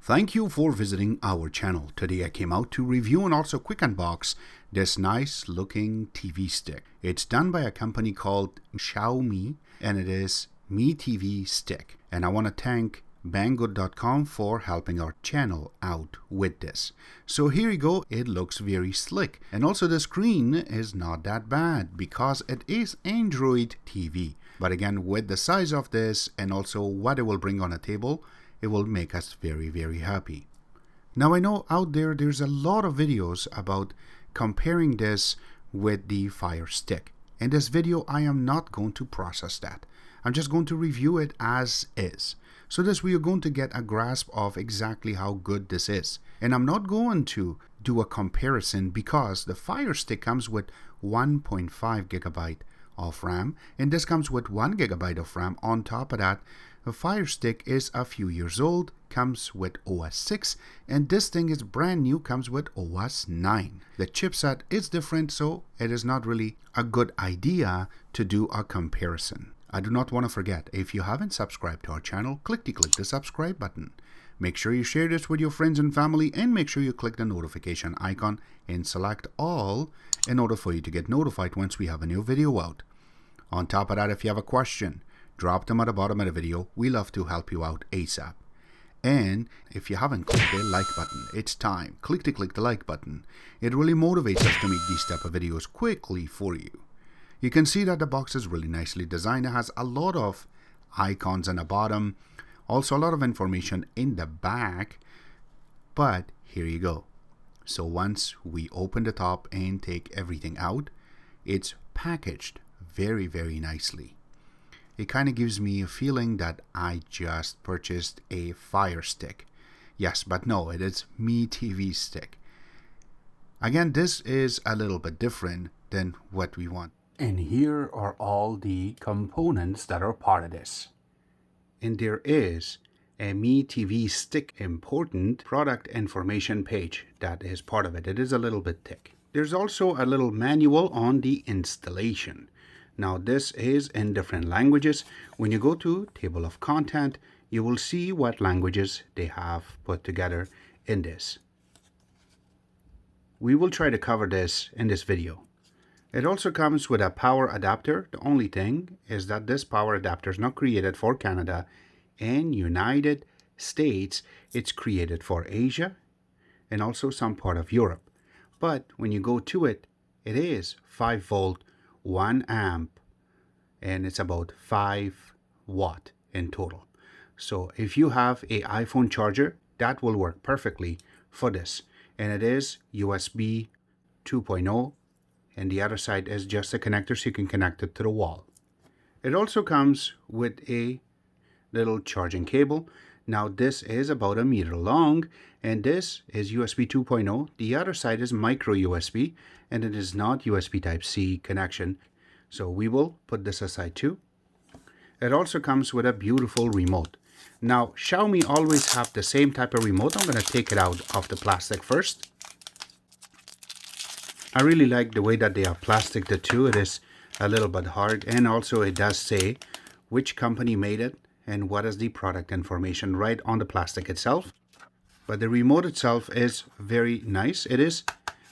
Thank you for visiting our channel. Today I came out to review and also quick unbox this nice looking TV stick. It's done by a company called Xiaomi and it is Mi TV Stick. And I want to thank Banggood.com for helping our channel out with this. So here you go, it looks very slick. And also the screen is not that bad because it is Android TV. But again, with the size of this and also what it will bring on a table, it will make us very, very happy. Now I know out there's a lot of videos about comparing this with the Fire Stick. In this video, I am not going to process that. I'm just going to review it as is. So this way you're going to get a grasp of exactly how good this is. And I'm not going to do a comparison because the Fire Stick comes with 1.5 gigabyte of RAM and this comes with 1 gigabyte of RAM. On top of that, the Fire Stick is a few years old, comes with OS 6, and this thing is brand new, comes with OS 9. The chipset is different, so it is not really a good idea to do a comparison. I do not want to forget, if you haven't subscribed to our channel, click the subscribe button. Make sure you share this with your friends and family, and make sure you click the notification icon and select all in order for you to get notified once we have a new video out. On top of that, if you have a question, drop them at the bottom of the video. We love to help you out ASAP. And if you haven't clicked the like button, it's time. Click the like button. It really motivates us to make these type of videos quickly for you. You can see that the box is really nicely designed. It has a lot of icons on the bottom. Also a lot of information in the back. But here you go. So once we open the top and take everything out, it's packaged very, very nicely. It kind of gives me a feeling that I just purchased a Fire Stick. Yes, but no, it is Mi TV Stick. Again, this is a little bit different than what we want. And here are all the components that are part of this. And there is a Mi TV Stick important product information page that is part of it. It is a little bit thick. There's also a little manual on the installation. Now this is in different languages. When you go to table of content, you will see what languages they have put together in this. We will try to cover this in this video. It also comes with a power adapter. The only thing is that this power adapter is not created for Canada and United States. It's created for Asia and also some part of Europe. But when you go to it, it is 5 volt 1 amp and it's about 5 watt in total. So if you have a iPhone charger, that will work perfectly for this. And it is USB 2.0 and the other side is just a connector so you can connect it to the wall. It also comes with a little charging cable. Now this is about 1 meter long and this is USB 2.0. The other side is micro USB and it is not USB Type-C connection. So we will put this aside too. It also comes with a beautiful remote. Now Xiaomi always have the same type of remote. I'm going to take it out of the plastic first. I really like the way that they are plastic the two. It is a little bit hard and also it does say which company made it and what is the product information right on the plastic itself. But the remote itself is very nice. It is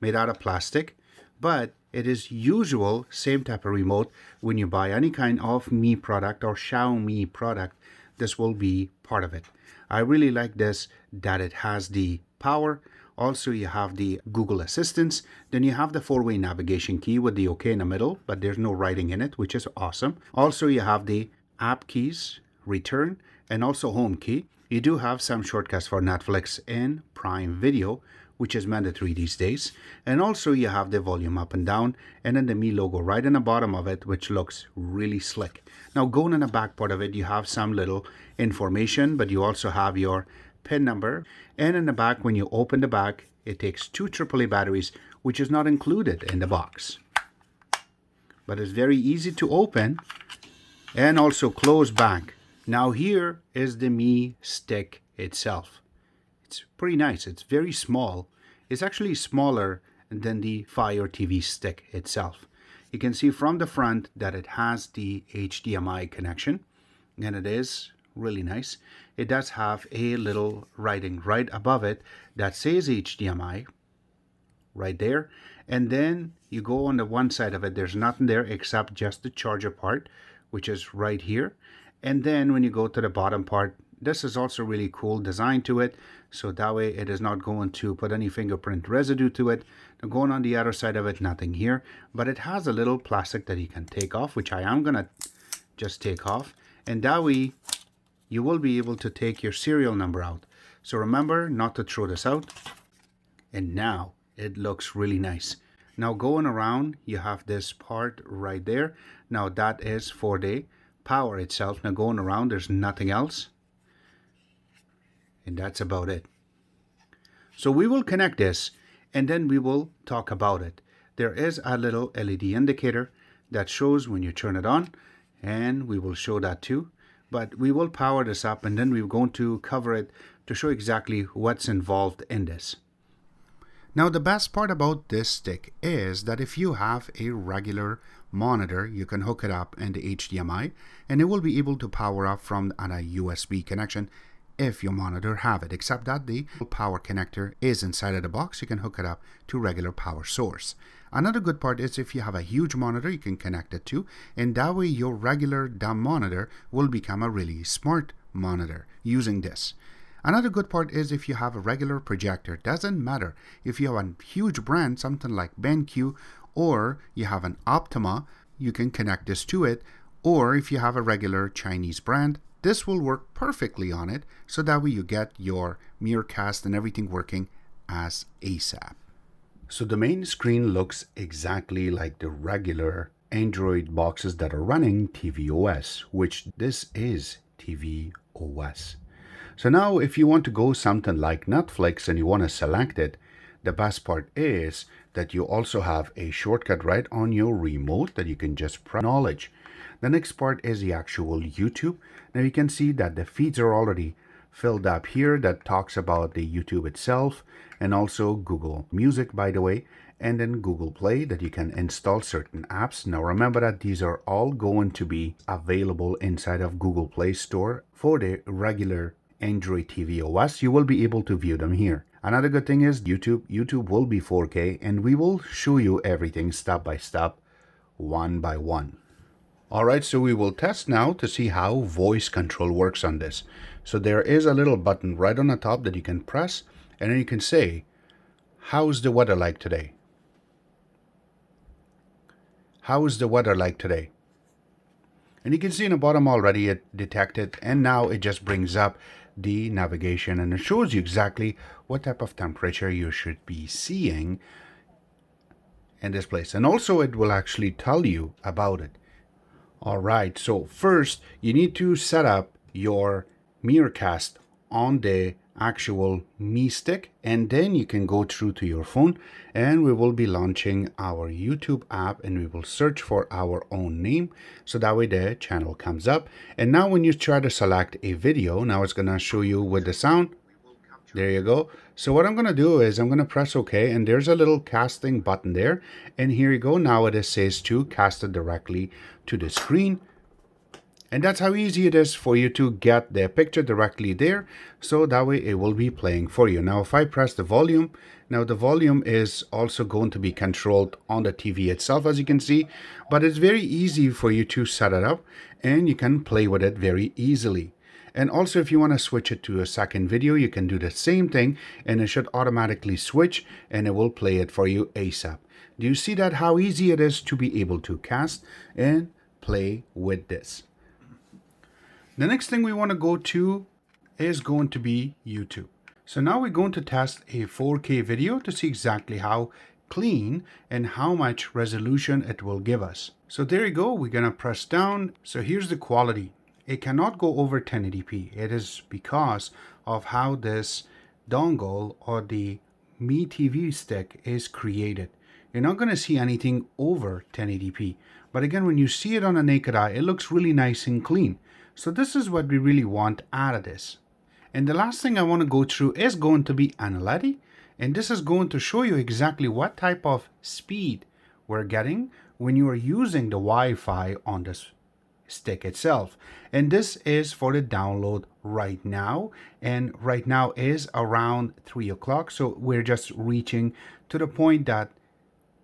made out of plastic, but it is usual same type of remote when you buy any kind of Mi product or Xiaomi product. This will be part of it. I really like this that it has the power. Also you have the Google Assistance. Then you have the 4-way navigation key with the OK in the middle, but there's no writing in it, which is awesome. Also you have the app keys, return, and also home key. You do have some shortcuts for Netflix and Prime Video, which is mandatory these days. And also you have the volume up and down and then the Mi logo right in the bottom of it, which looks really slick. Now going in the back part of it, you have some little information, but you also have your PIN number. And in the back, when you open the back, it takes 2 AAA batteries, which is not included in the box. But it's very easy to open and also close back. Now here is the Mi Stick itself. It's pretty nice. It's very small. It's actually smaller than the Fire TV Stick itself. You can see from the front that it has the HDMI connection and it is really nice. It does have a little writing right above it that says HDMI right there. And then you go on the one side of it, there's nothing there except just the charger part, which is right here. And then when you go to the bottom part, this is also really cool design to it, so that way it is not going to put any fingerprint residue to it. Now going on the other side of it, nothing here, but it has a little plastic that you can take off, which I am gonna just take off, and that way you will be able to take your serial number out. So remember not to throw this out. And now it looks really nice. Now going around, you have this part right there. Now that is for the power itself. Now going around, there's nothing else. And that's about it. So we will connect this and then we will talk about it. There is a little LED indicator that shows when you turn it on, and we will show that too. But we will power this up and then we're going to cover it to show exactly what's involved in this. Now the best part about this stick is that if you have a regular monitor, you can hook it up in the HDMI and it will be able to power up from a USB connection if your monitor have it, except that the power connector is inside of the box. You can hook it up to regular power source. Another good part is if you have a huge monitor, you can connect it to, and that way your regular dumb monitor will become a really smart monitor using this. Another good part is if you have a regular projector, doesn't matter if you have a huge brand, something like BenQ, or you have an Optima, you can connect this to it, or if you have a regular Chinese brand, this will work perfectly on it, so that way you get your Mircast and everything working as ASAP. So the main screen looks exactly like the regular Android boxes that are running tvOS, which this is tvOS. So now if you want to go something like Netflix and you want to select it, the best part is that you also have a shortcut right on your remote that you can just press knowledge. The next part is the actual YouTube. Now you can see that the feeds are already filled up here that talks about the YouTube itself, and also Google Music, by the way, and then Google Play that you can install certain apps. Now remember that these are all going to be available inside of Google Play Store. For the regular Android tvOS, you will be able to view them here. Another good thing is YouTube will be 4K, and we will show you everything step by step, one by one. Alright, so we will test now to see how voice control works on this. So there is a little button right on the top that you can press, and then you can say, how's the weather like today? How's the weather like today? And you can see in the bottom already it detected, and now it just brings up the navigation and it shows you exactly what type of temperature you should be seeing in this place. And also it will actually tell you about it. Alright, so first you need to set up your Mircast on the actual Mi Stick, and then you can go through to your phone and we will be launching our YouTube app and we will search for our own name, so that way the channel comes up. And now when you try to select a video, now it's gonna show you with the sound. There you go. So what I'm going to do is I'm going to press OK, and there's a little casting button there. And here you go. Now it says to cast it directly to the screen. And that's how easy it is for you to get the picture directly there. So that way it will be playing for you. Now if I press the volume, now the volume is also going to be controlled on the TV itself, as you can see. But it's very easy for you to set it up and you can play with it very easily. And also if you want to switch it to a second video, you can do the same thing and it should automatically switch and it will play it for you ASAP. Do you see that how easy it is to be able to cast and play with this? The next thing we want to go to is going to be YouTube. So now we're going to test a 4K video to see exactly how clean and how much resolution it will give us. So there you go, we're going to press down. So here's the quality. It cannot go over 1080p. It is because of how this dongle or the Mi TV stick is created. You're not going to see anything over 1080p. But again, when you see it on a naked eye, it looks really nice and clean. So this is what we really want out of this. And the last thing I want to go through is going to be Analiti. And this is going to show you exactly what type of speed we're getting when you are using the Wi-Fi on this stick itself. And this is for the download right now, and right now is around 3 o'clock, so we're just reaching to the point that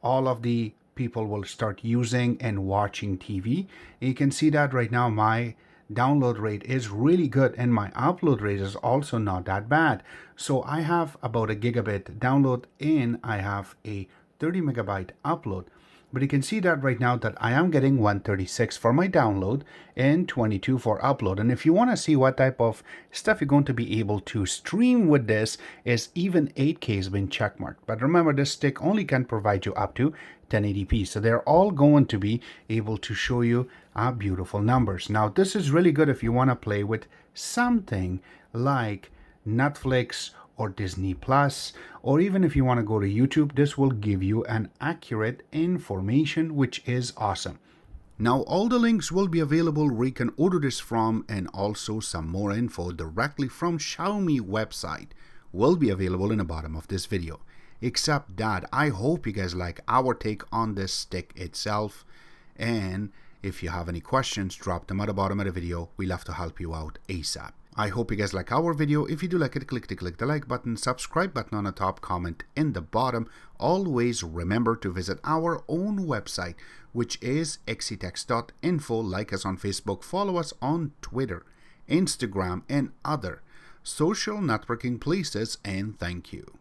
all of the people will start using and watching TV. And you can see that right now my download rate is really good and my upload rate is also not that bad. So I have about a gigabit download and I have a 30 megabyte upload. But you can see that right now that I am getting 136 for my download and 22 for upload. And if you want to see what type of stuff you're going to be able to stream with this, is even 8K has been checkmarked. But remember, this stick only can provide you up to 1080p. So they're all going to be able to show you beautiful numbers. Now, this is really good if you want to play with something like Netflix or Disney Plus, or even if you want to go to YouTube. This will give you an accurate information, which is awesome. Now, all the links will be available where you can order this from, and also some more info directly from Xiaomi website will be available in the bottom of this video. Except that, I hope you guys like our take on this stick itself, and if you have any questions, drop them at the bottom of the video. We love to help you out ASAP. I hope you guys like our video. If you do like it, click the like button, subscribe button on the top, comment in the bottom. Always remember to visit our own website, which is exitex.info. Like us on Facebook, follow us on Twitter, Instagram, and other social networking places, and thank you.